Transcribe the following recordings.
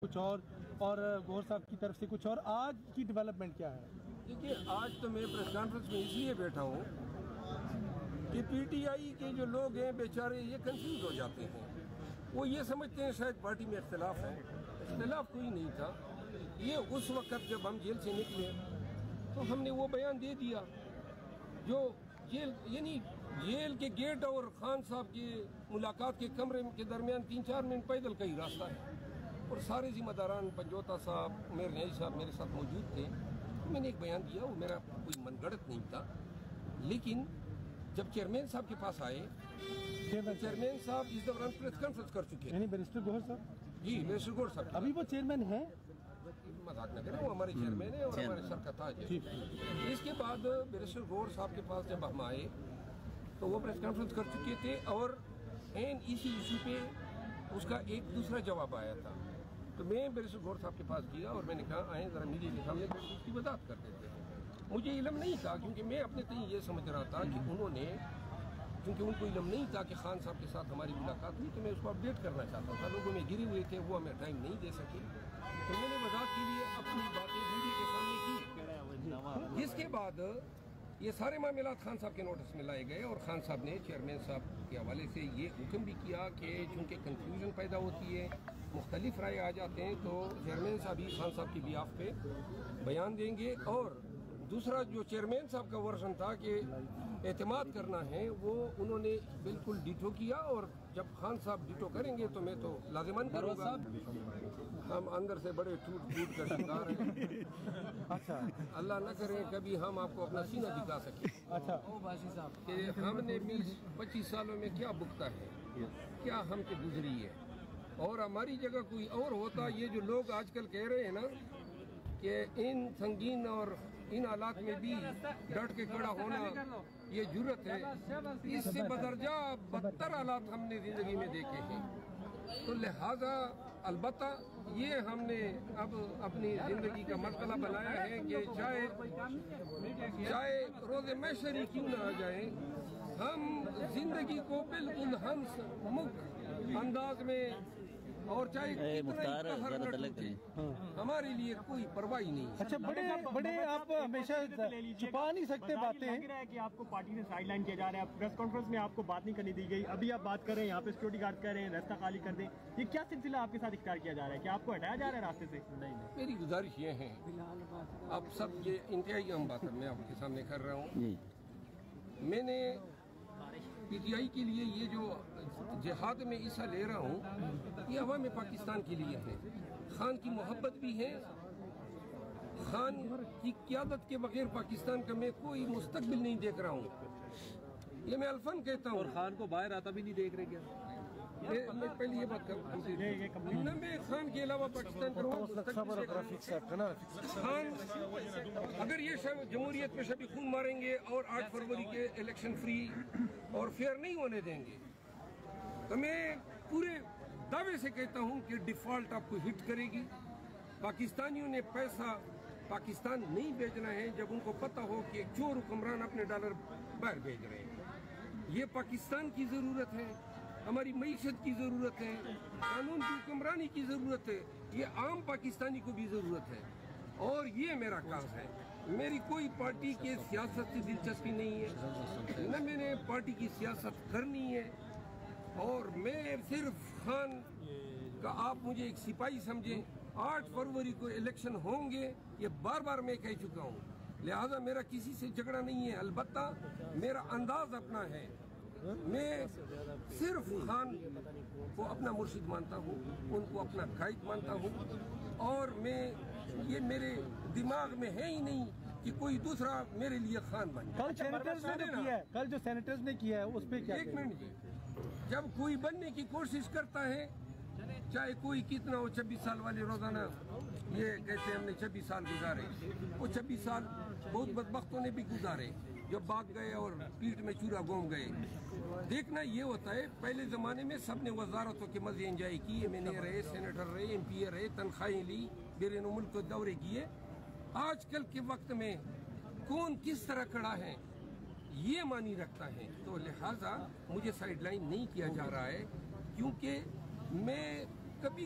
کچھ اور گوہر صاحب کی طرف سے کچھ اور. آج کی ڈیولپمنٹ کیا ہے؟ دیکھیے آج تو میں پریس کانفرنس میں اس لیے بیٹھا ہوں کہ پی ٹی آئی کے جو لوگ ہیں بیچارے یہ کنفیوز ہو جاتے ہیں. وہ یہ سمجھتے ہیں شاید پارٹی میں اختلاف ہے. اختلاف کوئی نہیں تھا. یہ اس وقت جب ہم جیل سے نکلے تو ہم نے وہ بیان دے دیا جو جیل یعنی جیل کے گیٹ اور خان صاحب کی ملاقات کے کمرے کے درمیان 3-4 منٹ پیدل کا ہی راستہ ہے. اور سارے ذمہ داران پنجوتا صاحب میر نیائی صاحب میرے ساتھ موجود تھے. میں نے ایک بیان دیا, وہ میرا کوئی من گڑت نہیں تھا. لیکن جب چیئرمین صاحب کے پاس آئے, چیئرمین صاحب اس دوران پریس کانفرنس کر چکے یعنی بیرسٹر گوہر صاحب. جی بیرسٹر گوہر صاحب ابھی وہ چیئرمین ہیں. مذاق نہ کریں, وہ ہمارے چیئرمین ہیں اور ہمارے سر کا تاج ہے. اس کے بعد بیرسٹر گوہر صاحب کے پاس جب ہم آئے تو وہ پریس کانفرنس کر چکے تھے اور اسی ایشو پہ اس کا ایک دوسرا جواب آیا تھا. تو میں بیرسٹر گوہر صاحب کے پاس گیا اور میں نے کہا آئیں ذرا میڈیا کے سامنے بیٹھ کے اس کی وضاحت کر دیتے ہیں. مجھے علم نہیں تھا کیونکہ میں اپنے تئیں یہ سمجھ رہا تھا کہ انہوں نے, کیونکہ ان کو علم نہیں تھا کہ خان صاحب کے ساتھ ہماری ملاقات ہوئی, تو میں اس کو اپڈیٹ کرنا چاہتا تھا. لوگوں میں گرے ہوئے تھے, وہ ہمیں ٹائم نہیں دے سکے, تو میں نے وضاحت کے لیے اپنی باتیں میڈیا کے سامنے کی. اس کے بعد یہ سارے معاملات خان صاحب کے نوٹس میں لائے گئے اور خان صاحب نے چیئرمین صاحب کے حوالے سے یہ حکم بھی کیا کہ چونکہ کنفیوژن پیدا ہوتی ہے, مختلف رائے آ جاتے ہیں, تو چیئرمین صاحب ہی خان صاحب کی بیاف پہ بیان دیں گے. اور دوسرا جو چیئرمین صاحب کا ورژن تھا کہ اعتماد کرنا ہے, وہ انہوں نے بالکل ڈیٹو کیا. اور جب خان صاحب ڈیٹو کریں گے تو میں تو لازماً کروں گا. ہم اندر سے بڑے ٹوٹ کا شکار ہیں. اچھا, اللہ نہ کرے کبھی ہم آپ کو اپنا سینہ دکھا سکیں. اچھا کہ ہم نے 20-25 سالوں میں کیا بکتا ہے, کیا ہم سے گزری ہے, اور ہماری جگہ کوئی اور ہوتا. یہ جو لوگ آج کل کہہ رہے ہیں نا کہ ان سنگین اور ان حالات میں بھی ڈٹ کے کھڑا ہونا یہ جرت ہے, اس سے بدرجہ بدتر حالات ہم نے زندگی میں دیکھے ہیں. تو لہذا البتہ یہ ہم نے اب اپنی زندگی کا مسئلہ بنایا ہے کہ چاہے روز محشر ہی کیوں نہ آ جائے, ہم زندگی کو بالکل ہنس مکھ انداز میں, اور چاہے ہمارے لیے کوئی پرواہ نہیں. اچھا, بڑے آپ ہمیشہ چھپا نہیں سکتے باتیں. لگ رہا ہے کہ آپ کو پارٹی سے سائڈ لائن کیا جا رہا ہے. پریس کانفرنس میں آپ کو بات نہیں کرنے دی گئی, ابھی آپ بات کر رہے ہیں, یہاں پہ سیکورٹی گارڈ کر رہے ہیں راستہ خالی کر دیں. یہ کیا سلسلہ آپ کے ساتھ اختیار کیا جا رہا ہے, کہ آپ کو ہٹایا جا رہا ہے راستے سے؟ نہیں, میری گزارش یہ ہے, اب سب یہ انتہائی اہم بات میں آپ کے سامنے کر رہا ہوں. میں نے پی ٹی آئی کے لیے یہ جو جہاد میں حصہ لے رہا ہوں, یہ عوام پاکستان کے لیے ہے. خان کی محبت بھی ہے, خان کی قیادت کے بغیر پاکستان کا میں کوئی مستقبل نہیں دیکھ رہا ہوں. یہ میں الفن کہتا ہوں. اور خان کو باہر آتا بھی نہیں دیکھ رہے کیا؟ میں پہلے یہ بات کروں نہ, میں خان کے علاوہ پاکستان کا خان اگر یہ جمہوریت میں شبی خون ماریں گے اور 8 فروری کے الیکشن فری اور فیئر نہیں ہونے دیں گے, تو میں پورے دعوے سے کہتا ہوں کہ ڈیفالٹ آپ کو ہٹ کرے گی. پاکستانیوں نے پیسہ پاکستان نہیں بھیجنا ہے جب ان کو پتہ ہو کہ ایک چور حکمران اپنے ڈالر باہر بھیج رہے ہیں. یہ پاکستان کی ضرورت ہے, ہماری معیشت کی ضرورت ہے, قانون کی حکمرانی کی ضرورت ہے, یہ عام پاکستانی کو بھی ضرورت ہے. اور یہ میرا کام ہے. میری کوئی پارٹی کے سیاست سے دلچسپی نہیں ہے, نہ میں نے پارٹی کی سیاست کرنی ہے, اور میں صرف خان کا, آپ مجھے ایک سپاہی سمجھیں. 8 فروری کو الیکشن ہوں گے, یہ بار بار میں کہہ چکا ہوں. لہذا میرا کسی سے جھگڑا نہیں ہے, البتہ میرا انداز اپنا ہے. میں صرف خان کو اپنا مرشد مانتا ہوں, ان کو اپنا قائد مانتا ہوں, اور میں یہ میرے دماغ میں ہے ہی نہیں کہ کوئی دوسرا میرے لیے خان بن جائے. کل جو سینیٹرز نے کیا ہے اس پہ کیا؟ ایک منٹ جی, جب کوئی بننے کی کوشش کرتا ہے, چاہے کوئی کتنا ہو, 26 سال والے روزانہ یہ کہتے ہیں ہم نے 26 سال گزارے, وہ 26 سال بہت بدبختوں نے بھی گزارے جو بھاگ گئے اور پیٹ میں چورا گھوم گئے. دیکھنا یہ ہوتا ہے, پہلے زمانے میں سب نے وزارتوں کے مزے انجوائے کیے, ایم این اے رہے, سینیٹر رہے, ایم پی اے رہے, تنخواہیں لی, بیرون ملک کو دورے کیے. آج کل کے وقت میں کون کس طرح کھڑا ہے یہ معنی رکھتا ہے. تو لہٰذا مجھے سائیڈ لائن نہیں کیا جا رہا ہے, کیونکہ میں کبھی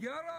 11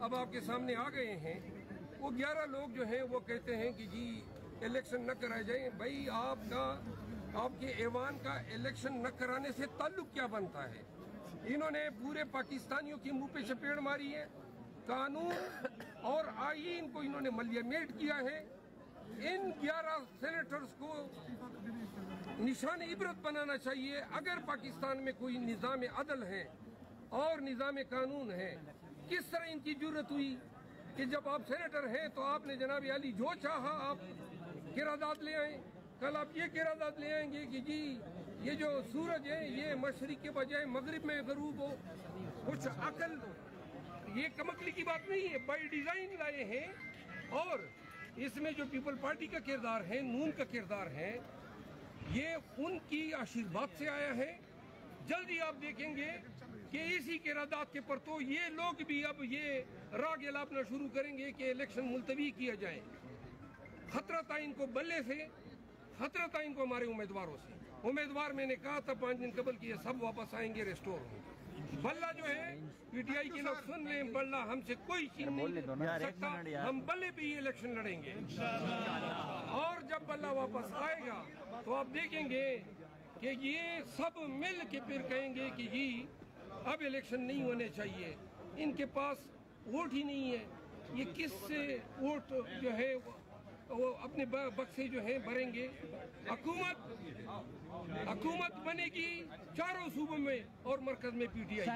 اب آپ کے سامنے آ گئے ہیں. وہ 11 لوگ جو ہیں وہ کہتے ہیں کہ جی الیکشن نہ کرائے جائیں. بھائی آپ کے ایوان کا الیکشن نہ کرانے سے تعلق کیا بنتا ہے؟ انہوں نے پورے پاکستانیوں کی منہ پہ چپیڑ ماری ہے. قانون اور آئین کو انہوں نے ملیمیٹ کیا ہے. ان 11 سینیٹرز کو نشان عبرت بنانا چاہیے. اگر پاکستان میں کوئی نظام عدل ہے اور نظام قانون ہے، کس طرح ان کی جرت ہوئی کہ جب آپ سینیٹر ہیں تو آپ نے جناب علی جو چاہا آپ قرارداد لے آئیں. کل آپ یہ قرارداد لے آئیں گے کہ جی یہ جو سورج ہے یہ مشرق کے بجائے مغرب میں غروب ہو. کچھ عقل، یہ کمکلی کی بات نہیں ہے، بائی ڈیزائن لائے ہیں. اور اس میں جو پیپل پارٹی کا کردار ہے، نون کا کردار ہے، یہ ان کی آشیرواد سے آیا ہے. جلدی آپ دیکھیں گے کہ اسی قرارداد کے پرتو یہ لوگ بھی اب یہ راگ الاپنا شروع کریں گے کہ الیکشن ملتوی کیا جائے. خطرہ تھا ان کو بلے سے، خطرہ تھا ان کو ہمارے امیدواروں سے. امیدوار میں نے کہا تھا 5 دن قبل کہ یہ سب واپس آئیں گے، ریسٹور ہوں گے. بلہ جو ہے پی ٹی آئی کے لوگ سن لیں، بلہ ہم سے کوئی چیز نہیں سکتا. ہم بلے پہ یہ الیکشن لڑیں گے. اور جب بلہ واپس آئے گا تو آپ دیکھیں گے کہ یہ سب مل کے پھر کہیں گے کہ جی اب الیکشن نہیں ہونے چاہیے. ان کے پاس ووٹ ہی نہیں ہے. یہ کس سے ووٹ جو ہے وہ اپنے بکسے جو ہیں بھریں گے. حکومت بنے گی 4 صوبوں میں اور مرکز میں پی ٹی آئی.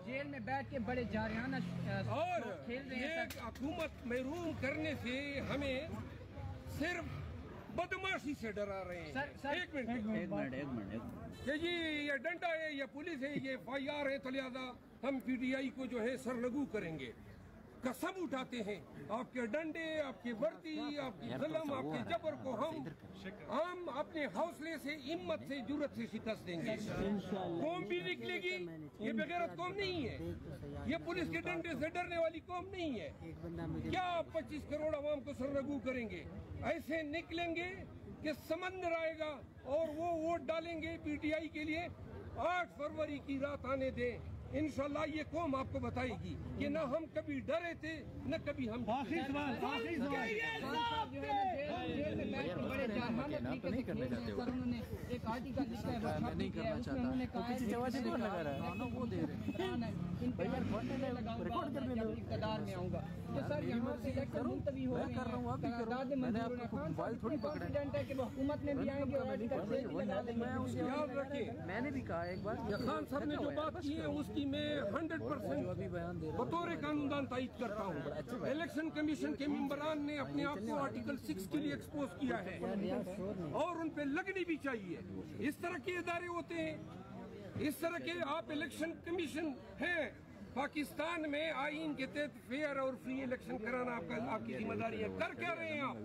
جیل میں بیٹھ کے بڑے جارحانہ اور یہ حکومت محروم کرنے سے ہمیں صرف بدماشی سے ڈرا رہے ہیں. ایک منٹ کہ جی یہ ڈنڈا ہے، یہ پولیس ہے، یہ FIR ہے، تو لہٰذا ہم پی ٹی آئی کو جو ہے سرنگو کریں گے. قسم اٹھاتے ہیں آپ کے ڈنڈے، آپ کی وردی، آپ کی ظلم، آپ کے جبر کو ہم اپنے حوصلے سے، ہمت سے، جرت سے شکست دیں گے. قوم بھی نکلے گی. یہ بغیرت قوم نہیں ہے، یہ پولیس کے ڈنڈے سے ڈرنے والی قوم نہیں ہے. کیا 25 کروڑ عوام کو سرنگو کریں گے؟ ایسے نکلیں گے کہ سمندر آئے گا اور وہ ووٹ ڈالیں گے پی ٹی آئی کے لیے. 8 فروری کی رات آنے دیں، انشاءاللہ یہ قوم آپ کو بتائے گی کہ نہ ہم کبھی ڈرے تھے نہ کبھی ہم حکومت میں بھی آئیں گے. یاد رکھیں، میں نے بھی کہا ایک بار خان صاحب نے جو بات کی ہے اس کی میں 100% بطور قانون دان تائید کرتا ہوں. الیکشن کمیشن کے ممبران نے اپنے آپ کو آرٹیکل 6 کے لیے ایکسپوز کیا ہے اور ان پہ لگنی بھی چاہیے. اس طرح کے ادارے ہوتے ہیں، اس طرح کے آپ الیکشن کمیشن ہیں. پاکستان میں آئین کے تحت فیئر اور فری الیکشن کرانا آپ کی ذمہ داری ہے. کر کیا رہے ہیں آپ؟